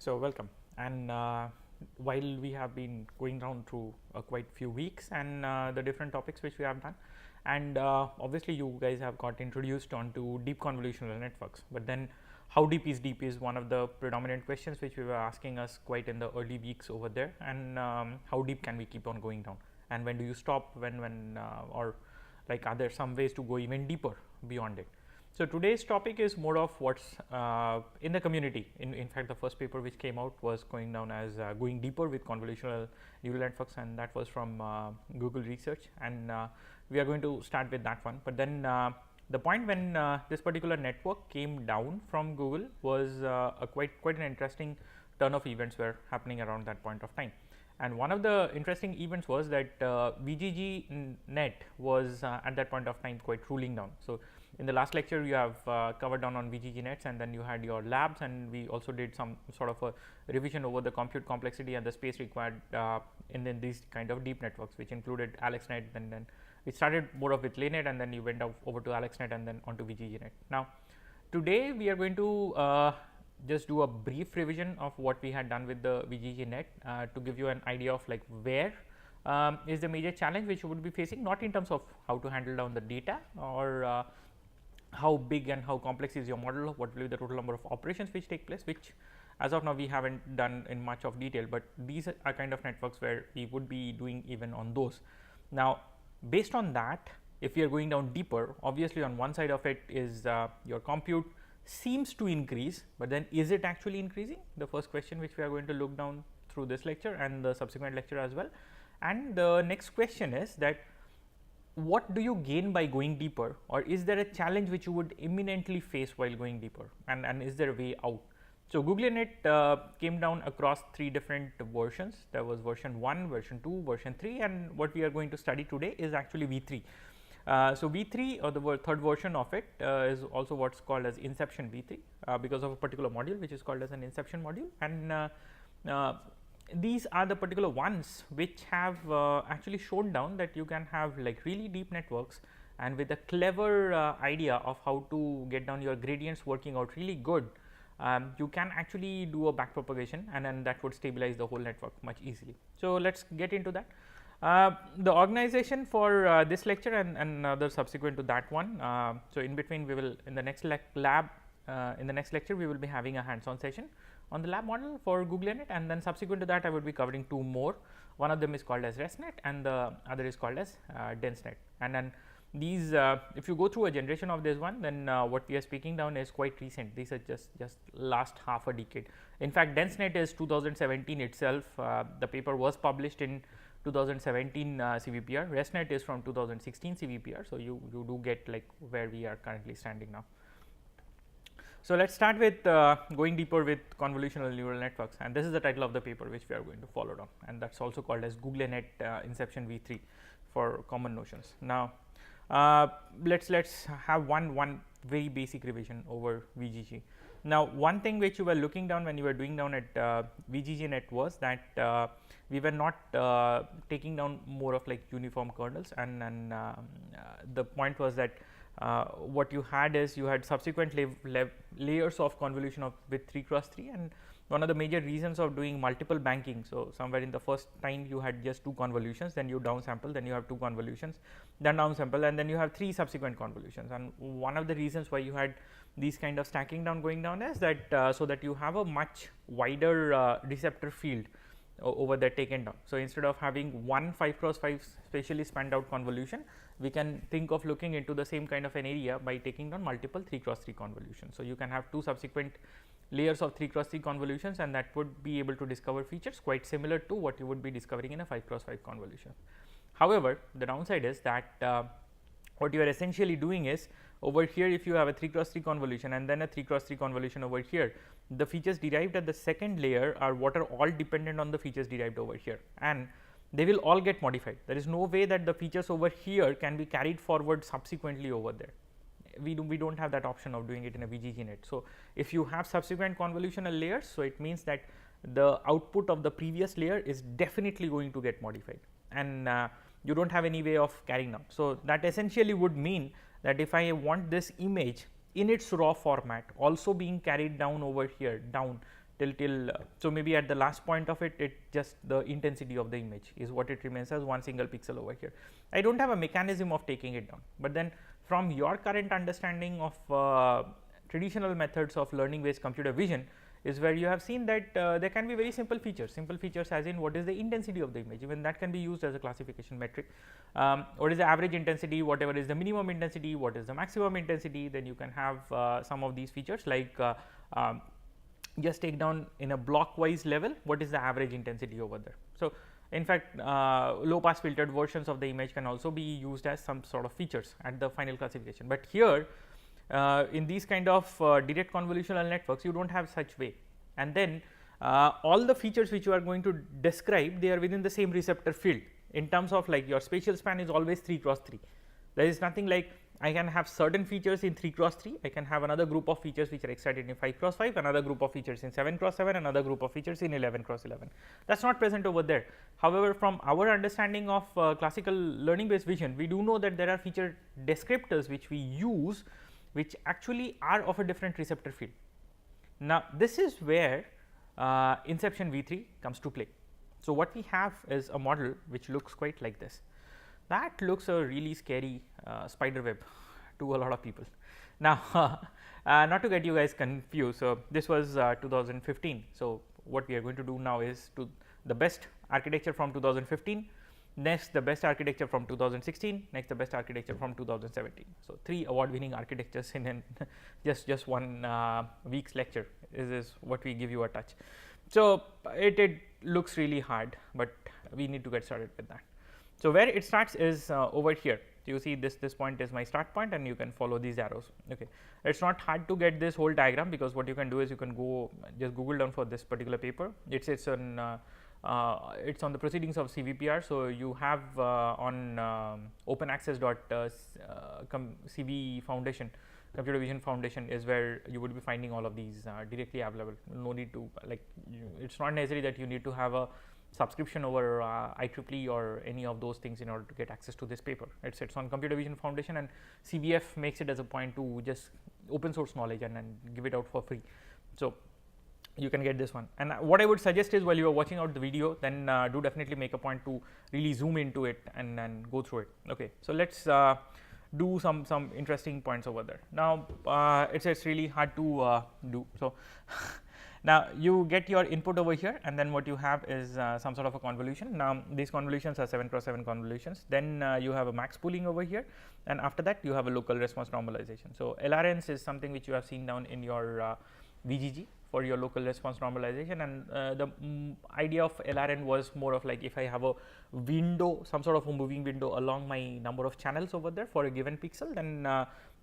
So, welcome, and while we have been going down through quite few weeks and the different topics which we have done, and obviously you guys have got introduced onto deep convolutional networks, but then how deep is one of the predominant questions which we were asking us quite in the early weeks over there, and how deep can we keep on going down, and when do you stop, when or like are there some ways to go even deeper beyond it. So, today's topic is more of what's in the community. In fact, the first paper which came out was going down as going deeper with convolutional neural networks, and that was from Google Research, and we are going to start with that one. But then the point when this particular network came down from Google was a quite an interesting turn of events were happening around that point of time. And one of the interesting events was that VGGNet was at that point of time quite ruling down. So, in the last lecture you have covered down on VGGNets, and then you had your labs, and we also did some sort of a revision over the compute complexity and the space required in these kind of deep networks, which included AlexNet, and then we started more of with LayNet, and then you went over to AlexNet and then onto VGGNet. Now, today we are going to just do a brief revision of what we had done with the VGGNet to give you an idea of like where is the major challenge which you would be facing, not in terms of how to handle down the data or how big and how complex is your model, what will be the total number of operations which take place, which as of now we haven't done in much of detail, but these are kind of networks where we would be doing even on those. Now, based on that, if we are going down deeper, obviously on one side of it is your compute seems to increase, but then is it actually increasing? The first question which we are going to look down through this lecture and the subsequent lecture as well. And the next question is that what do you gain by going deeper, or is there a challenge which you would imminently face while going deeper, and is there a way out? So, GoogLeNet came down across 3 different versions. There was version 1, version 2, version 3, and what we are going to study today is actually V3. So, V3 or the third version of it is also what's called as Inception V3 because of a particular module which is called as an Inception module, and these are the particular ones which have actually shown down that you can have like really deep networks, and with a clever idea of how to get down your gradients working out really good, you can actually do a backpropagation, and then that would stabilize the whole network much easily. So, let us get into that. The organization for this lecture and another subsequent to that one. So, in between we will in the next lab in the next lecture we will be having a hands-on session on the lab model for GoogLeNet, and then subsequent to that I would be covering 2 more. One of them is called as ResNet and the other is called as DenseNet. And then these if you go through a generation of this one, then what we are speaking down is quite recent. These are just last half a decade. In fact, DenseNet is 2017 itself. The paper was published in 2017 CVPR. ResNet is from 2016 CVPR. So, you do get like where we are currently standing now. So, let us start with going deeper with convolutional neural networks, and this is the title of the paper which we are going to follow down, and that is also called as GoogLeNet Inception V3 for common notions. Now, let's have one very basic revision over VGG. Now, one thing which you were looking down when you were doing down at VGGNet was that we were not taking down more of like uniform kernels, and the point was that what you had is you had subsequent layers of convolution with 3 cross 3, and one of the major reasons of doing multiple banking. So, somewhere in the first time you had just 2 convolutions, then you downsample, then you have 2 convolutions, then downsample, and then you have 3 subsequent convolutions. And one of the reasons why you had these kind of stacking down going down is that so that you have a much wider receptor field over there taken down. So, instead of having one 5 cross 5 spatially spanned out convolution, we can think of looking into the same kind of an area by taking down multiple 3 cross 3 convolutions. So, you can have 2 subsequent layers of 3 cross 3 convolutions, and that would be able to discover features quite similar to what you would be discovering in a 5 cross 5 convolution. However, the downside is that what you are essentially doing is over here, if you have a 3 cross 3 convolution and then a 3 cross 3 convolution over here, the features derived at the second layer are what are all dependent on the features derived over here, and they will all get modified. There is no way that the features over here can be carried forward subsequently over there. We do not have that option of doing it in a VGGNet. So, if you have subsequent convolutional layers, so it means that the output of the previous layer is definitely going to get modified, and you do not have any way of carrying out. So, that essentially would mean that if I want this image in its raw format also being carried down over here down till so maybe at the last point of it, it just the intensity of the image is what it remains as one single pixel over here. I do not have a mechanism of taking it down, but then from your current understanding of traditional methods of learning based computer vision is where you have seen that there can be very simple features as in what is the intensity of the image, even that can be used as a classification metric. What is the average intensity, whatever is the minimum intensity, what is the maximum intensity, then you can have some of these features like just take down in a block wise level what is the average intensity over there. So, in fact, low pass filtered versions of the image can also be used as some sort of features at the final classification, but here in these kind of direct convolutional networks you do not have such way, and then all the features which you are going to describe, they are within the same receptor field in terms of like your spatial span is always 3 cross 3. There is nothing like I can have certain features in 3 cross 3, I can have another group of features which are excited in 5 cross 5, another group of features in 7 cross 7, another group of features in 11 cross 11. That is not present over there. However, from our understanding of classical learning based vision, we do know that there are feature descriptors which we use which actually are of a different receptor field. Now, this is where Inception V3 comes to play. So, what we have is a model which looks quite like this. That looks a really scary spider web to a lot of people. Now, not to get you guys confused, so this was 2015. So, what we are going to do now is to the best architecture from 2015, next the best architecture from 2016, next the best architecture from 2017. So, 3 award winning architectures in just one week's lecture is what we give you a touch. So, it looks really hard, but we need to get started with that. So, where it starts is over here. You see this point is my start point and you can follow these arrows. Okay. It is not hard to get this whole diagram, because what you can do is you can go just Google down for this particular paper. It's on the proceedings of CVPR. So, you have on openaccess.cv foundation, computer vision foundation is where you would be finding all of these directly available. No need to like it is not necessary that you need to have a subscription over IEEE or any of those things in order to get access to this paper. It is on computer vision foundation, and CVF makes it as a point to just open source knowledge and give it out for free. So, you can get this one, and what I would suggest is while you are watching out the video, then do definitely make a point to really zoom into it and go through it. Okay. So, let us do some interesting points over there. Now, it's really hard to do. So, now you get your input over here, and then what you have is some sort of a convolution. Now, these convolutions are 7 cross 7 convolutions. Then you have a max pooling over here, and after that you have a local response normalization. So, LRNs is something which you have seen down in your VGG for your local response normalization, and the idea of LRN was more of like if I have a window, some sort of a moving window along my number of channels over there for a given pixel, then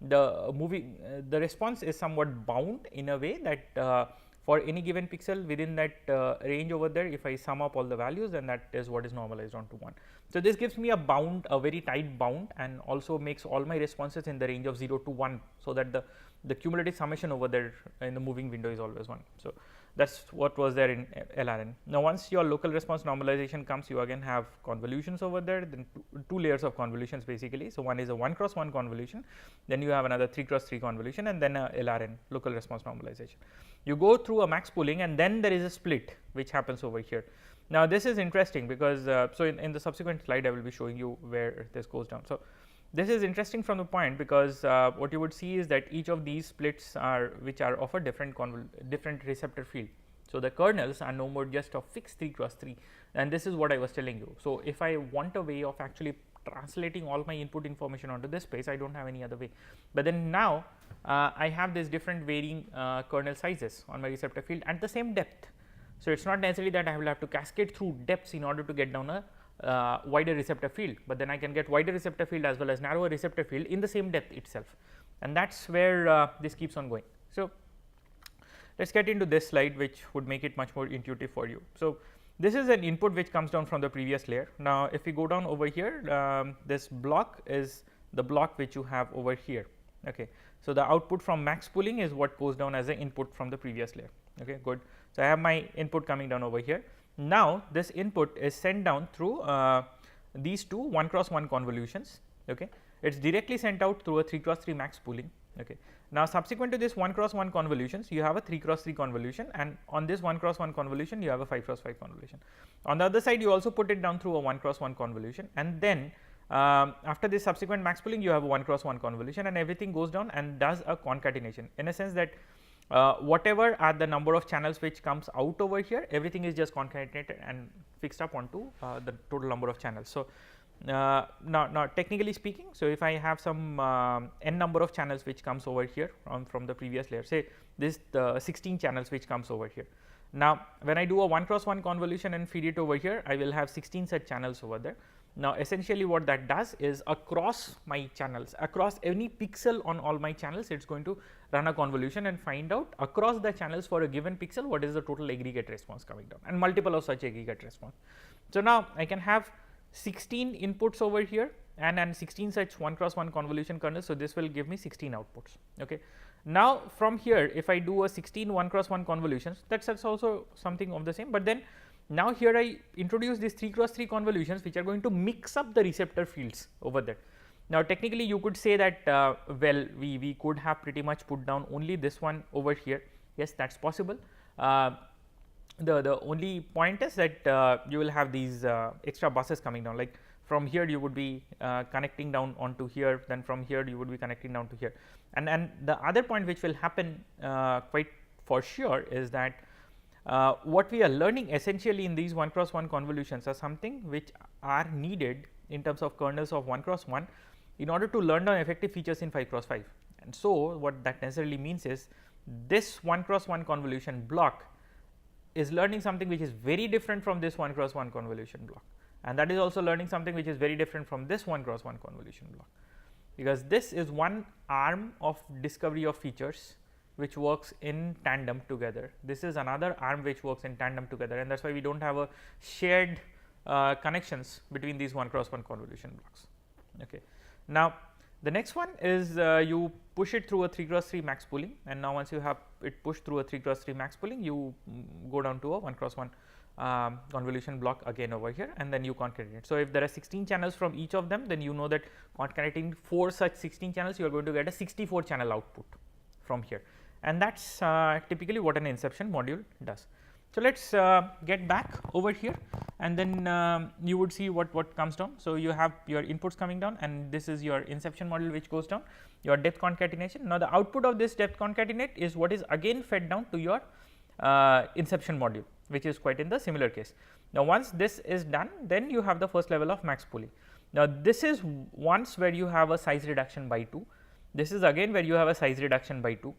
the response is somewhat bound in a way that for any given pixel within that range over there, if I sum up all the values, then that is what is normalized onto 1. So, this gives me a bound, a very tight bound, and also makes all my responses in the range of 0 to 1. So, that the cumulative summation over there in the moving window is always 1. So, that is what was there in LRN. Now, once your local response normalization comes, you again have convolutions over there, then two layers of convolutions basically. So, one is a 1 cross 1 convolution, then you have another 3 cross 3 convolution, and then a LRN, local response normalization. You go through a max pooling, and then there is a split which happens over here. Now, this is interesting because so in the subsequent slide I will be showing you where this goes down. So, this is interesting from the point because what you would see is that each of these splits are which are of a different receptor field. So, the kernels are no more just of fixed 3 cross 3, and this is what I was telling you. So, if I want a way of actually translating all my input information onto this space, I do not have any other way. But then now I have this different varying kernel sizes on my receptor field at the same depth. So, it is not necessarily that I will have to cascade through depths in order to get down a wider receptor field, but then I can get wider receptor field as well as narrower receptor field in the same depth itself, and that is where this keeps on going. So, let us get into this slide which would make it much more intuitive for you. So, this is an input which comes down from the previous layer. Now, if we go down over here, this block is the block which you have over here. Okay. So, the output from max pooling is what goes down as an input from the previous layer. Okay, good. So, I have my input coming down over here. Now, this input is sent down through these two 1 cross 1 convolutions. Okay. It is directly sent out through a 3 cross 3 max pooling. Okay. Now, subsequent to this 1 cross 1 convolutions, you have a 3 cross 3 convolution, and on this 1 cross 1 convolution, you have a 5 cross 5 convolution. On the other side, you also put it down through a 1 cross 1 convolution, and then after this subsequent max pooling, you have a 1 cross 1 convolution, and everything goes down and does a concatenation, in a sense that whatever are the number of channels which comes out over here, everything is just concatenated and fixed up onto the total number of channels. So, now technically speaking, so if I have some n number of channels which comes over here from the previous layer, say this 16 channels which comes over here. Now, when I do a 1 cross 1 convolution and feed it over here, I will have 16 such channels over there. Now, essentially what that does is across my channels, across any pixel on all my channels, it is going to run a convolution and find out across the channels for a given pixel what is the total aggregate response coming down, and multiple of such aggregate response. So, now I can have 16 inputs over here and 16 such 1 cross 1 convolution kernels. So, this will give me 16 outputs. Okay. Now, from here if I do a 16 1 cross 1 convolutions, that is also something of the same, but then now here I introduce these 3 cross 3 convolutions which are going to mix up the receptor fields over there. Now, technically you could say that well, we could have pretty much put down only this one over here. Yes, that is possible. The only point is that you will have these extra buses coming down, like from here you would be connecting down onto here, then from here you would be connecting down to here. And the other point which will happen quite for sure is that what we are learning essentially in these 1 cross 1 convolutions are something which are needed in terms of kernels of 1 cross 1 in order to learn down effective features in 5 cross 5. And so, what that necessarily means is this 1 cross 1 convolution block is learning something which is very different from this 1 cross 1 convolution block, and that is also learning something which is very different from this 1 cross 1 convolution block, because this is one arm of discovery of features which works in tandem together. This is another arm which works in tandem together, and that is why we do not have a shared connections between these 1 cross 1 convolution blocks. Okay. Now, the next one is you push it through a 3 cross 3 max pooling, and now once you have it pushed through a 3 cross 3 max pooling, you go down to a 1 cross 1 convolution block again over here, and then you concatenate. So, if there are 16 channels from each of them, then you know that concatenating 4 such 16 channels, you are going to get a 64 channel output from here, and that is typically what an Inception module does. So, let us get back over here, and then you would see what comes down. So, you have your inputs coming down, and this is your Inception module which goes down, your depth concatenation. Now, the output of this depth concatenate is what is again fed down to your Inception module, which is quite in the similar case. Now, once this is done, then you have the first level of max pooling. Now, this is once where you have a size reduction by 2, this is again where you have a size reduction by 2.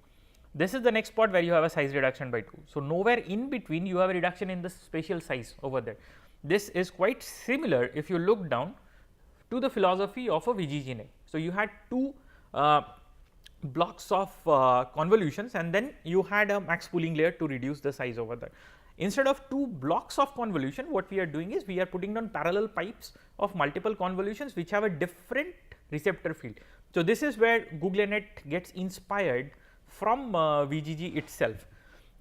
This is the next spot where you have a size reduction by 2. So, nowhere in between you have a reduction in the spatial size over there. This is quite similar if you look down to the philosophy of a VGG. So, you had two blocks of convolutions, and then you had a max pooling layer to reduce the size over there. Instead of two blocks of convolution, what we are doing is we are putting down parallel pipes of multiple convolutions which have a different receptor field. So, this is where GoogLeNet gets inspired from VGG itself.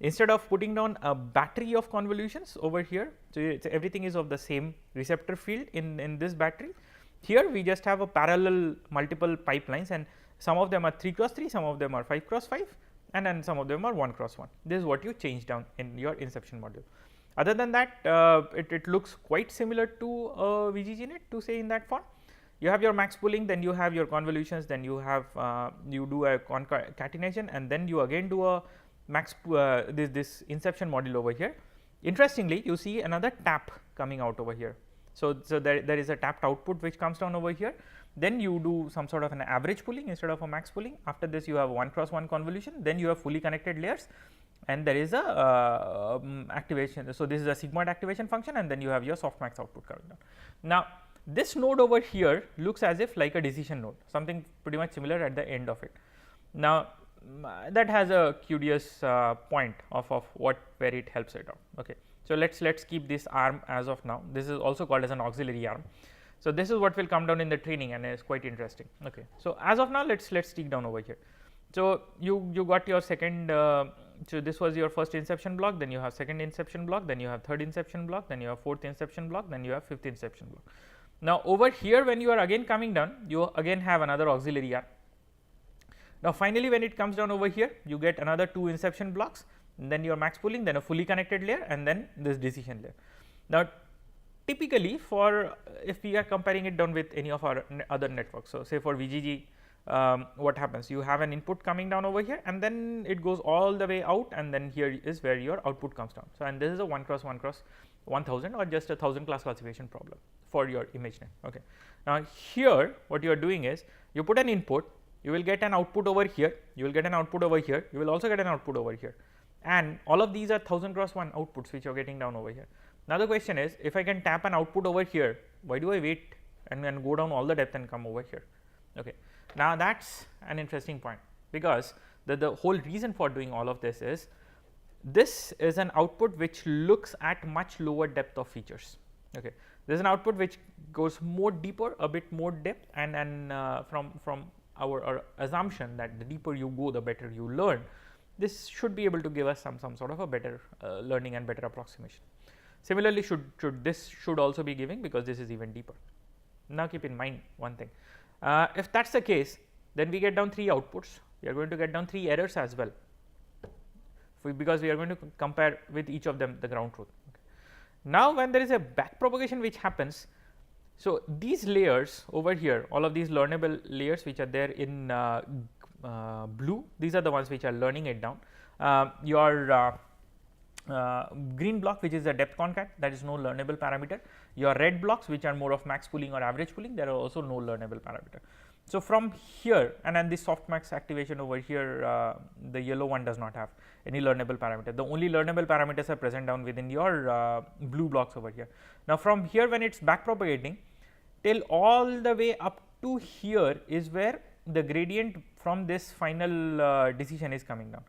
Instead of putting down a battery of convolutions over here, so everything is of the same receptor field in this battery. Here we just have a parallel multiple pipelines, and some of them are 3 cross 3, some of them are 5 cross 5, and then some of them are 1 cross 1. This is what you change down in your Inception module. Other than that, it looks quite similar to VGGNet, to say in that form. You have your max pooling, then you have your convolutions, then you have you do a concatenation, and then you again do a max this Inception module over here. Interestingly, you see another tap coming out over here. So, there is a tapped output which comes down over here. Then you do some sort of an average pooling instead of a max pooling. After this, you have 1 cross 1 convolution. Then you have fully connected layers, and there is a activation. So, this is a sigmoid activation function, and then you have your softmax output coming down. Now, this node over here looks as if like a decision node, something pretty much similar at the end of it. Now, that has a curious point of where it helps it out. Okay. So, let us keep this arm as of now. This is also called as an auxiliary arm. So, this is what will come down in the training, and is quite interesting. Okay. So, as of now, let us stick down over here. So, you got your second, so this was your first Inception block, then you have second Inception block, then you have third Inception block, then you have fourth Inception block, then you have fifth Inception block. Now, over here when you are again coming down, you again have another auxiliary arm. Now finally, when it comes down over here, you get another 2 inception blocks, and then your max pooling, then a fully connected layer, and then this decision layer. Now typically for if we are comparing it down with any of our other networks, so say for VGG, what happens, you have an input coming down over here, and then it goes all the way out, and then here is where your output comes down. So and this is a 1 cross 1 cross 1000 or just a 1000 class classification problem for your ImageNet. Okay. Now here what you are doing is you put an input, you will get an output over here, you will get an output over here, you will also get an output over here, and all of these are 1000 cross 1 outputs which you are getting down over here. Now the question is, if I can tap an output over here, why do I wait and then go down all the depth and come over here? Okay. Now that's an interesting point, because the whole reason for doing all of this is an output which looks at much lower depth of features. Okay. There is an output which goes more deeper, a bit more depth, and from our assumption that the deeper you go, the better you learn, this should be able to give us some sort of a better learning and better approximation. Similarly, this should also be giving, because this is even deeper. Now keep in mind one thing, if that is the case, then we get down 3 outputs, we are going to get down 3 errors as well, because we are going to compare with each of them the ground truth. Okay. Now when there is a back propagation which happens, so these layers over here, all of these learnable layers which are there in blue, these are the ones which are learning it down. Your green block, which is a depth concat, that is no learnable parameter. Your red blocks, which are more of max pooling or average pooling, there are also no learnable parameter. So from here, and then this softmax activation over here, the yellow one does not have any learnable parameter. The only learnable parameters are present down within your blue blocks over here. Now from here, when it's back propagating till all the way up to here is where the gradient from this final decision is coming down.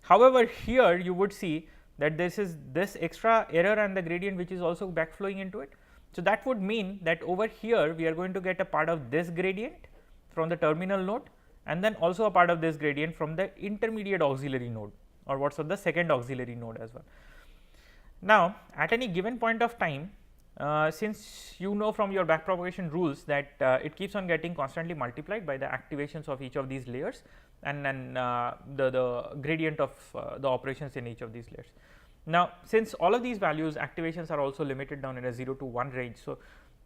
However, here you would see that this is this extra error and the gradient which is also backflowing into it. So that would mean that over here we are going to get a part of this gradient from the terminal node, and then also a part of this gradient from the intermediate auxiliary node, or what's the second auxiliary node as well. Now at any given point of time, since you know from your backpropagation rules that it keeps on getting constantly multiplied by the activations of each of these layers, and then the gradient of the operations in each of these layers. Now since all of these values activations are also limited down in a 0 to 1 range, so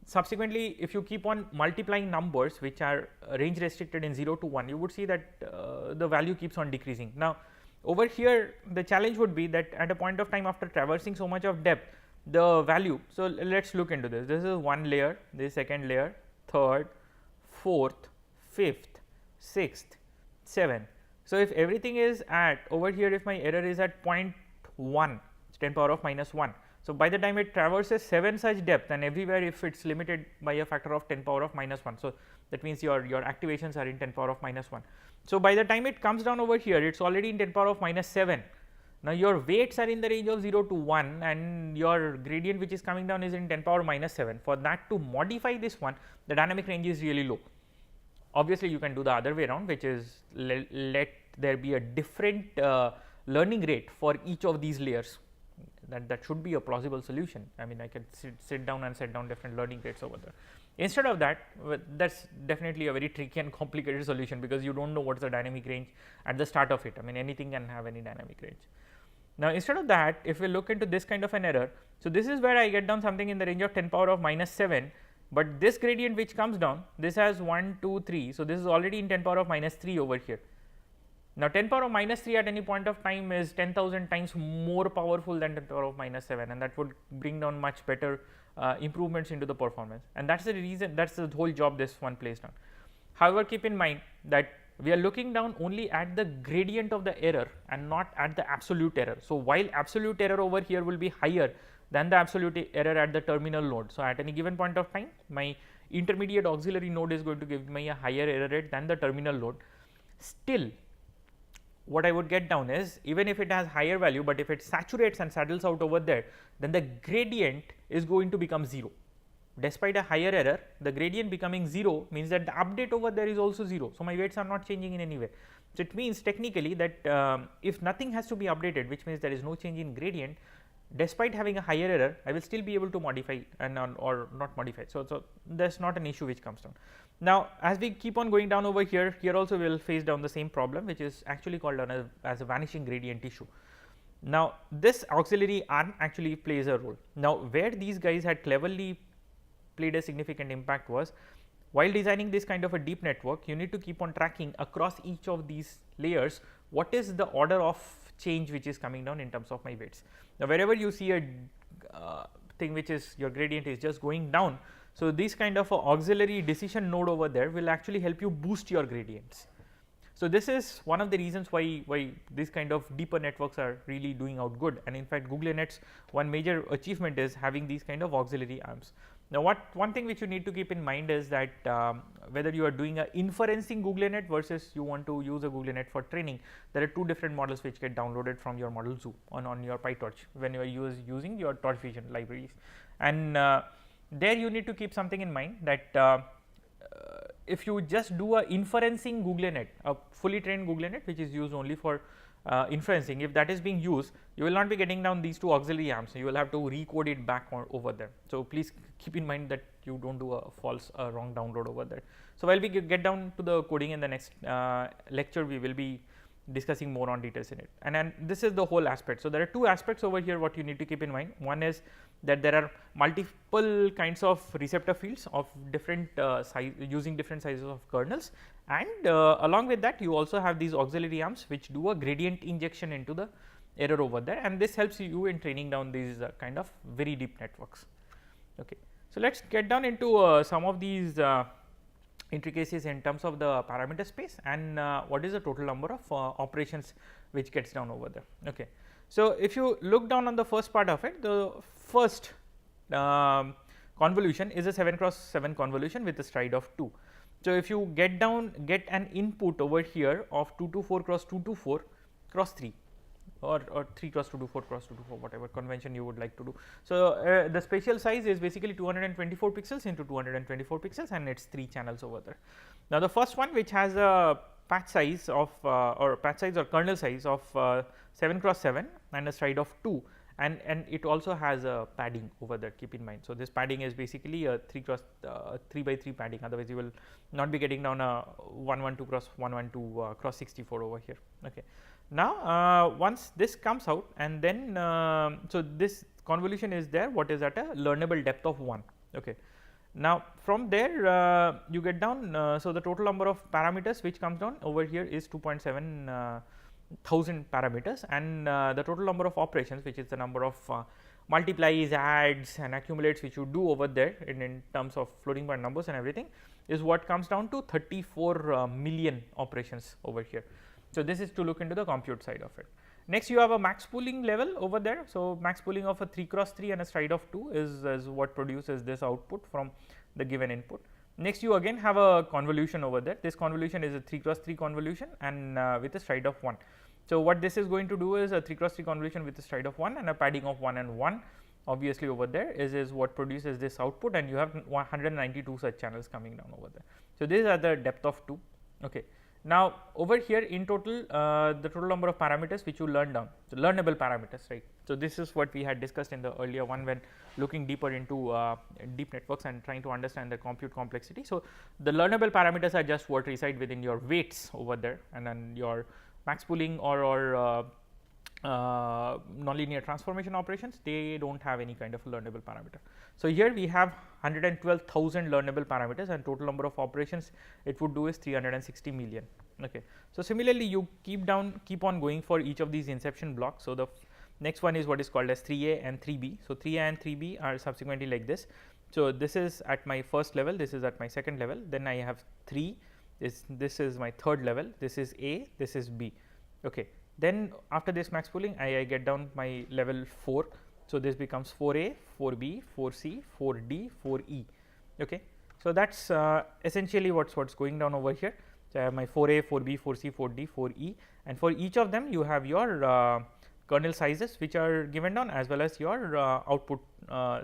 subsequently if you keep on multiplying numbers which are range restricted in 0 to 1, you would see that the value keeps on decreasing. Now over here the challenge would be that at a point of time after traversing so much of depth, the value, so let us look into this. This is one layer, this is second layer, third, fourth, fifth, sixth, 7. So if everything is at over here, if my error is at 0.1, 10 power of minus 1. So by the time it traverses 7 such depth, and everywhere if it is limited by a factor of 10 power of minus 1. So that means your activations are in 10 power of minus 1. So by the time it comes down over here, it is already in 10 power of minus 7. Now your weights are in the range of 0 to 1, and your gradient which is coming down is in 10 power minus 7. For that to modify this one, the dynamic range is really low. Obviously you can do the other way around, which is let there be a different learning rate for each of these layers. That should be a plausible solution. I mean, I can sit down and set down different learning rates over there. Instead of that, that's definitely a very tricky and complicated solution, because you don't know what is the dynamic range at the start of it. I mean, anything can have any dynamic range. Now instead of that, if we look into this kind of an error, so this is where I get down something in the range of 10 power of minus 7, but this gradient which comes down, this has 1, 2, 3. So this is already in 10 power of minus 3 over here. Now 10 power of minus 3 at any point of time is 10,000 times more powerful than 10 power of minus 7, and that would bring down much better improvements into the performance, and that's the reason, that's the whole job this one plays down. However, keep in mind that we are looking down only at the gradient of the error and not at the absolute error. So while absolute error over here will be higher than the absolute error at the terminal node, so at any given point of time my intermediate auxiliary node is going to give me a higher error rate than the terminal node. Still, what I would get down is, even if it has higher value, but if it saturates and saddles out over there, then the gradient is going to become 0. Despite a higher error, the gradient becoming 0 means that the update over there is also 0. So my weights are not changing in any way. So it means technically that if nothing has to be updated, which means there is no change in gradient, despite having a higher error, I will still be able to modify and or not modify. So there's not an issue which comes down. Now, as we keep on going down over here, here also we will face down the same problem, which is actually called as a vanishing gradient issue. Now, this auxiliary arm actually plays a role. Now, where these guys had cleverly played a significant impact was, while designing this kind of a deep network, you need to keep on tracking across each of these layers what is the order of change which is coming down in terms of my weights. Now, wherever you see a thing which is your gradient is just going down, so this kind of a auxiliary decision node over there will actually help you boost your gradients. So, this is one of the reasons why this kind of deeper networks are really doing out good, and in fact, GoogLeNet's one major achievement is having these kind of auxiliary arms. Now, one thing which you need to keep in mind is that whether you are doing a inferencing GoogLeNet versus you want to use a GoogLeNet for training, there are two different models which get downloaded from your model zoo on your PyTorch when you are using your Torch Vision libraries, and there you need to keep something in mind that if you just do a inferencing GoogLeNet, a fully trained GoogLeNet which is used only for inferencing, if that is being used, you will not be getting down these two auxiliary arms. You will have to recode it back over there. So, please keep in mind that you don't do a false wrong download over there. So, while we get down to the coding in the next lecture, we will be discussing more on details in it, and this is the whole aspect. So, there are two aspects over here what you need to keep in mind. One is that there are multiple kinds of receptor fields of different size, using different sizes of kernels, and along with that you also have these auxiliary arms which do a gradient injection into the error over there, and this helps you in training down these kind of very deep networks. Okay. So, let us get down into some of these intricacies in terms of the parameter space and what is the total number of operations which gets down over there. Okay. So, if you look down on the first part of it, the first convolution is a 7×7 convolution with a stride of 2. So, if you get an input over here of 224×224×3 or 3×224×224, whatever convention you would like to do. So, the spatial size is basically 224 pixels into 224 pixels, and it is 3 channels over there. Now, the first one which has a patch size of or kernel size of 7×7 and a stride of 2, and it also has a padding over there, keep in mind. So, this padding is basically a 3×3 padding, otherwise you will not be getting down a 112×112×64 over here. Okay. Now, once this comes out, and then so this convolution is there, what is at a learnable depth of 1. Okay. Now, from there you get down, so the total number of parameters which comes down over here is 2.7 thousand parameters, and the total number of operations, which is the number of multiplies, adds and accumulates which you do over there in terms of floating point numbers and everything, is what comes down to 34 million operations over here. So, this is to look into the compute side of it. Next, you have a max pooling level over there. So, max pooling of a 3×3 and a stride of 2 is what produces this output from the given input. Next, you again have a convolution over there. This convolution is a 3×3 convolution and with a stride of 1. So, what this is going to do is a 3×3 convolution with a stride of 1 and a padding of 1 and 1 obviously over there is what produces this output, and you have 192 such channels coming down over there. So, these are the depth of 2. Okay. Now, over here in total the total number of parameters which you learn down, so learnable parameters, right. So, this is what we had discussed in the earlier one when looking deeper into deep networks and trying to understand the compute complexity. So, the learnable parameters are just what reside within your weights over there, and then your max pooling or nonlinear transformation operations, they do not have any kind of learnable parameter. So, here we have 112,000 learnable parameters, and total number of operations it would do is 360 million. Okay. So, similarly you keep on going for each of these inception blocks. So, the next one is what is called as 3A and 3B. So, 3A and 3B are subsequently like this. So, this is at my first level, this is at my second level, then I have 3, this is my third level, this is A, this is B. Okay. Then after this max pooling, I get down my level 4. So, this becomes 4A, 4B, 4C, 4D, 4E. Okay. So, that is essentially what is going down over here. So, I have my 4A, 4B, 4C, 4D, 4E, and for each of them you have your kernel sizes which are given down, as well as your output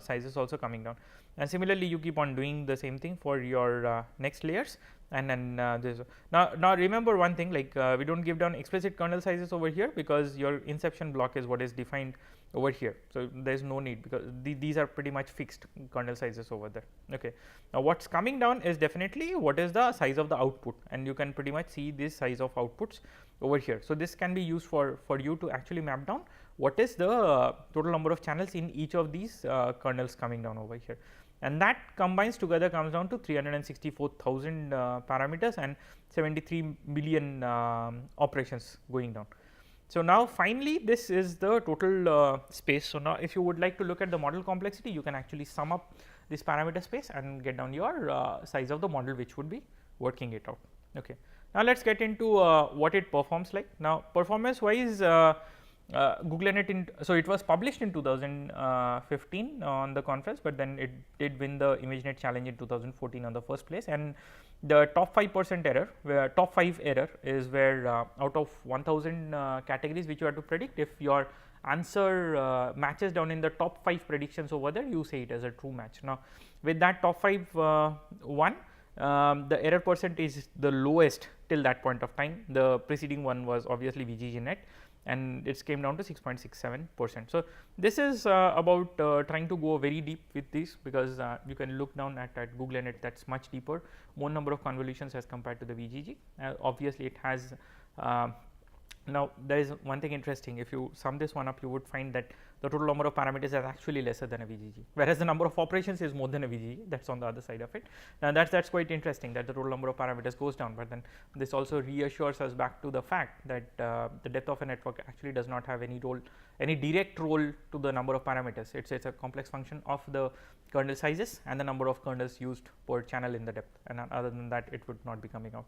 sizes also coming down. And similarly, you keep on doing the same thing for your next layers, and then this. Now remember one thing, like we do not give down explicit kernel sizes over here, because your inception block is what is defined over here. So, there is no need, because these are pretty much fixed kernel sizes over there. Okay. Now, what is coming down is definitely what is the size of the output, and you can pretty much see this size of outputs over here. So, this can be used for you to actually map down what is the total number of channels in each of these kernels coming down over here, and that combines together comes down to 364,000 parameters and 73 million operations going down. So, now finally, this is the total space. So, now if you would like to look at the model complexity, you can actually sum up this parameter space and get down your size of the model which would be working it out. Okay. Now, let us get into what it performs like. Now, performance wise, GoogLeNet, so it was published in 2015 on the conference, but then it did win the ImageNet challenge in 2014 on the first place, and the top 5% error, where top 5 error is where out of 1000 categories which you have to predict, if your answer matches down in the top 5 predictions over there, you say it as a true match. Now, with that top 5 one, the error percent is the lowest till that point of time. The preceding one was obviously VGGNet, and it came down to 6.67%. So, this is about trying to go very deep with this, because you can look down at GoogLeNet, that is much deeper, more number of convolutions as compared to the VGG. Obviously, it has now there is one thing interesting. If you sum this one up, you would find that the total number of parameters is actually lesser than a VGG, whereas the number of operations is more than a VGG. That is on the other side of it. Now, that is quite interesting, that the total number of parameters goes down, but then this also reassures us back to the fact that the depth of a network actually does not have any role, any direct role to the number of parameters. It is a complex function of the kernel sizes and the number of kernels used per channel in the depth, and other than that it would not be coming out.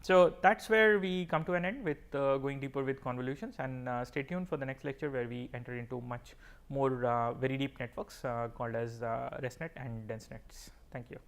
So, that is where we come to an end with going deeper with convolutions, and stay tuned for the next lecture, where we enter into much more very deep networks called as ResNet and dense nets. Thank you.